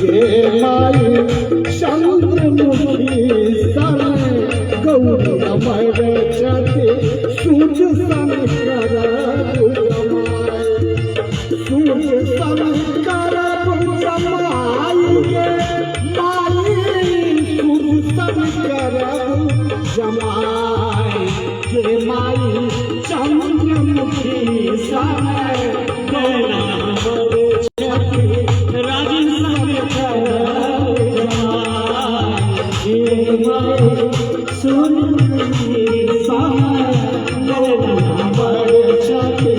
माई चंद्रमुखी सन गौरी अमर छति सूर्य सन करबु जमाई सूर्य सन करबु जमाई गे माई सूर्य सन करबु जमाई गे माई चंद्रमुखी सन गौरी अमर छति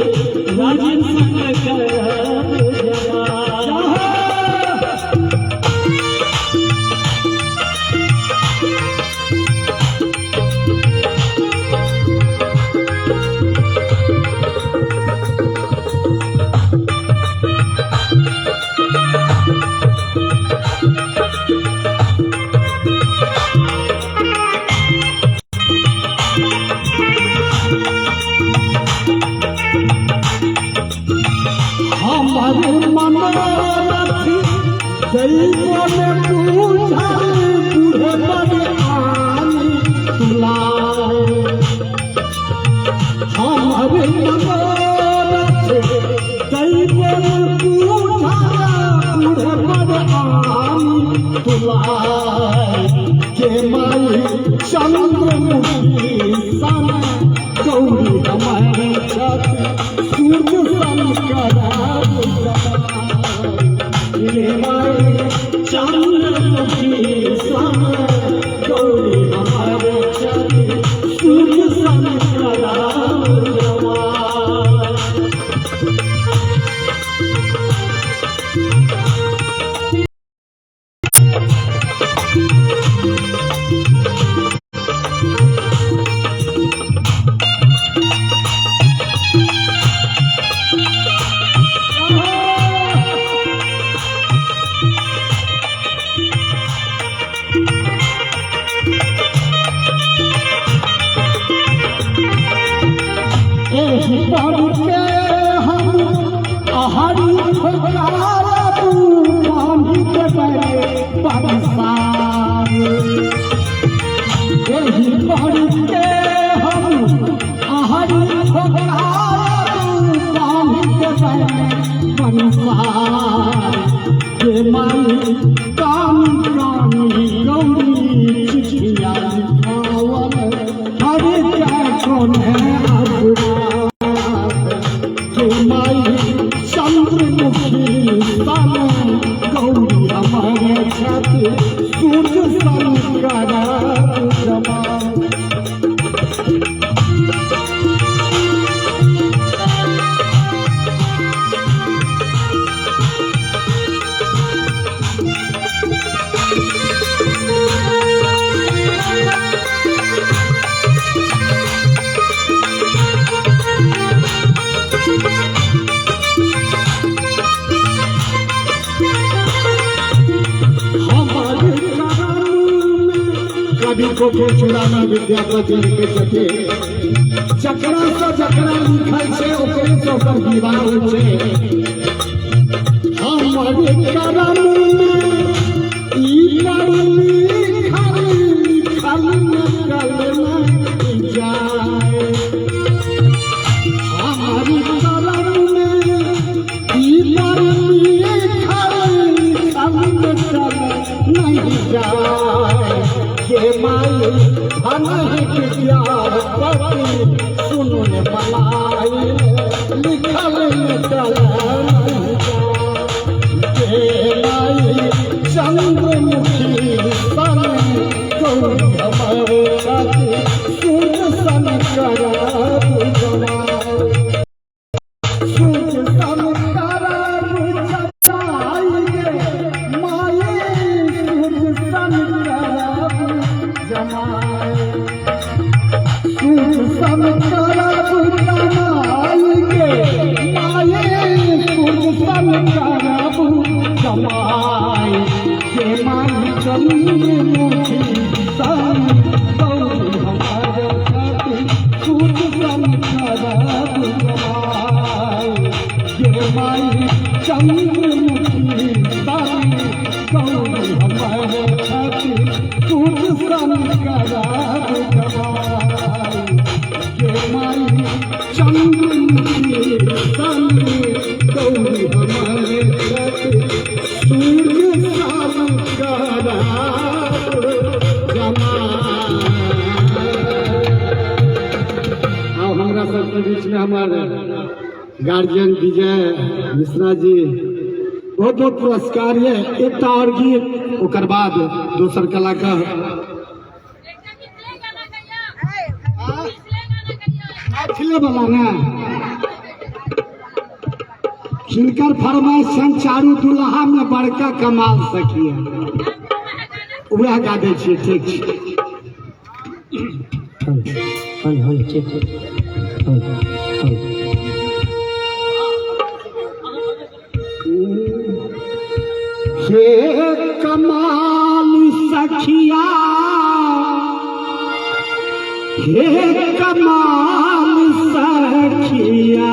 चंद्रमुखी सन गौरी अमर छति सूर्य सन करबु जमाई चंद्रमुखी सन गौरी अमर छति सूर्य सन करबु को चुड़ाना विद्यापति के सके चकरा से जकरा लिखल छे ओकरे से ओकर विवाह होय छे हमर करम में ई करनी खाली खाली कलमा जाए हमर करम में ई करनी खाली खाली नहीं जाए के माई अनहित प्यार पति सुनो ने मलाई लिखल निकल के माई चंद्रमुखी सन गौरी अमर छति सूर्य सन करबु जमाई सूर्य सन करबु जमाई गे माई सूर्य सन करबु जमाई सूर्य सन करबु जमाई गे माई सूर्य सन करबु जमाई के माई चंद्रमुखी सन गौरी अमर छति सूर्य सन करबु जमाई के माई चंद्रमुखी सन सन करार गवाई ये माई चंद्रमुखी सन गौरी हमारे सूर्य सन करार गवाई। अब हमरा सबके बीच में हमारे गार्जियन विजय मिश्रा जी बहुत बहुत पुरस्कार है। एक और गीत ओकर बाद दोसर कलाकार पिछले वाला ना हिनकर फरमाइश छन चारू दुल्हा में बड़का कमाल सखिया वह गा दै छियै। ठीक हे कमाल सखिया हे कमाल सखिया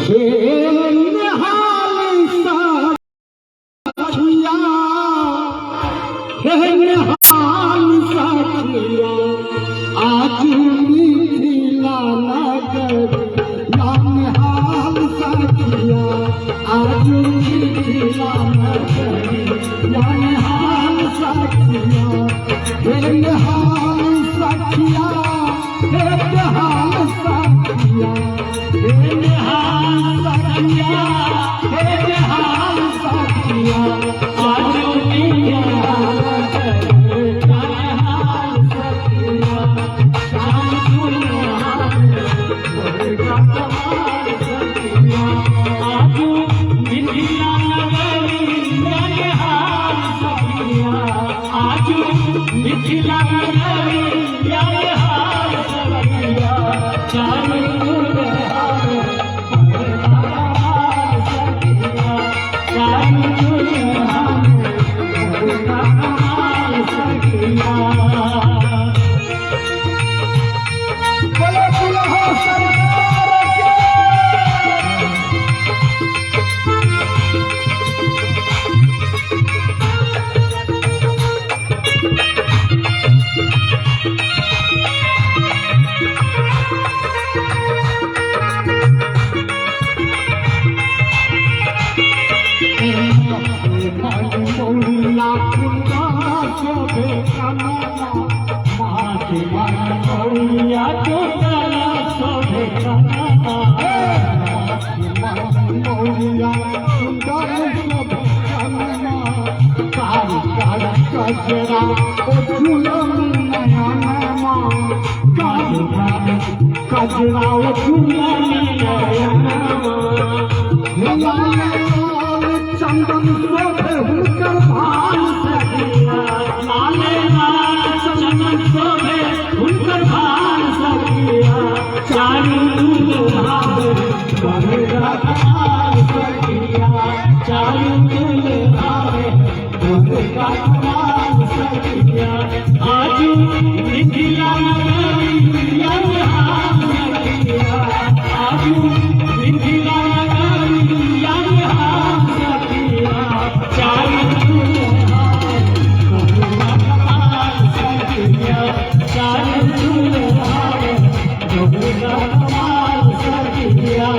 हे निहाल सखिया हे निहाल सखिया आज मिथिला नगर निहाल सखिया आज मिथिला नगर निहाल सखिया हे निहाल सखिया हे निहाल सखिया हे निहाल सखिया हे निहाल सखिया आज मिथिला नगर निहाल सखिया शाम दुल्हा बड़का कमाल सखिया आज मिथिला नगर निहाल सखिया आज मिथिला नगर निहाल सखिया चारू दुल्हा बड़का कमाल सखिया चारू दुल्हा बड़का कमाल सखिया। बोलो दुल्हा सरकार के मौलिया कुंदा शोभे कमला माटी मौलिया कुंदा शोभे कमला मौलिया कुंदा शोभे कमला कारी कारी कजरा ओ झूलन नयनमा कारी कारी कजरा ओ झूलन नयनमा चंदन शोभे हुनकर भाल सखिया लाले लाल चंदन शोभे हुनकर भाल सखिया चारू दुल्हा बड़का कमाल सखिया चारू दुल्हा बड़का कमाल सखिया आज मिथिला नगर निहाल सखिया आज मिथिला नगर निहाल सखिया चारू दुल्हा बड़का कमाल सखिया चारू दुल्हा बड़का कमाल सखिया।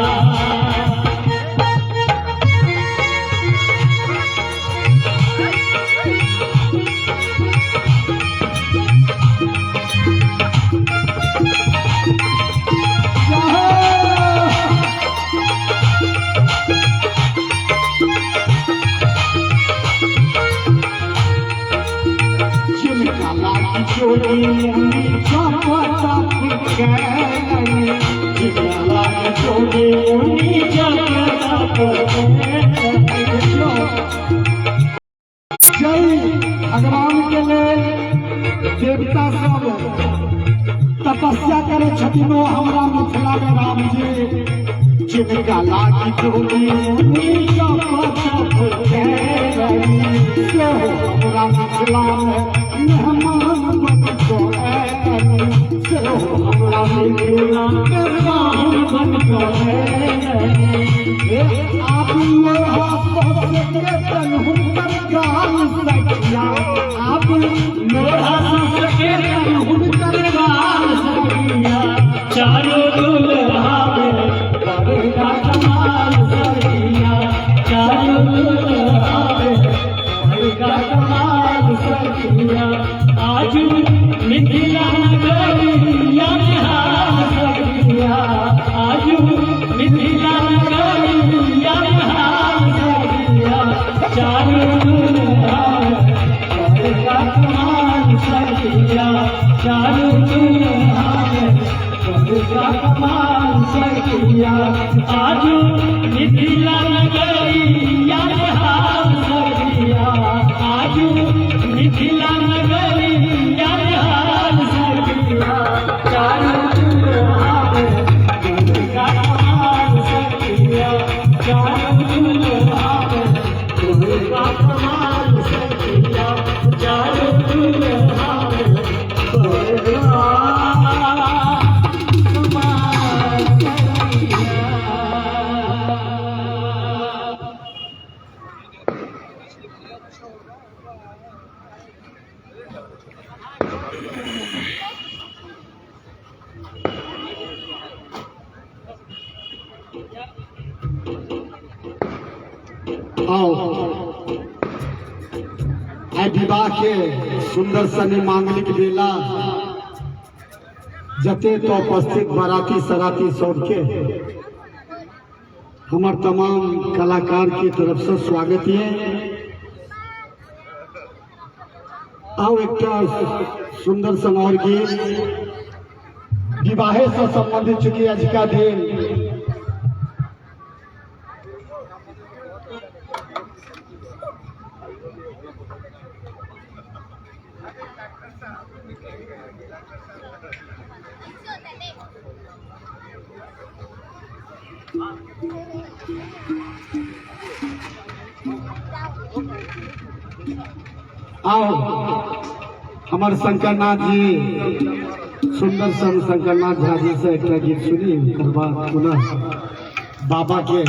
भगवान के लेल देवता सब तपस्या करे छथिन हमरा मिथिला में राम जी जिनका लागी डोली हमरा मिथिला में मेहमान बन को हमरा मिथिला मेहमान बन को आप हुनकर गाल सखिया लोढ़ा सके हुनकर बाल सखिया चारों दुल्हा में बड़का कमाल सखिया चारों दुल्हा में बड़का कमाल सखिया आज मिथिला नगरिया में हाल सखिया आज मिथिला नगरिया में हाल सखिया चारों दुल्हा बड़का कमाल सखिया चारों दुल्हा बड़का कमाल सखिया आज मिथिला नगरिया में हाल सखिया आज मिथिला नगरिया में हाल सखिया चारों दुल्हा बड़का कमाल सखिया चारों दुल्हा बड़का कमाल सखिया चारों दुल्हा बड़का आओ आइ विवाह के सुंदर सनी मांगलिक बेला जते तो उपस्थित बाराती सराती सबके हमार तमाम कलाकार की तरफ से स्वागत है। आओ एक सुंदर सन और गीत विवाहे से संबंधित चुकी आज का दिन आओ हमारे शंकरनाथ जी सुंदर सन शंकरनाथ झा जी से एक गीत सुनी, पुनः बाबा के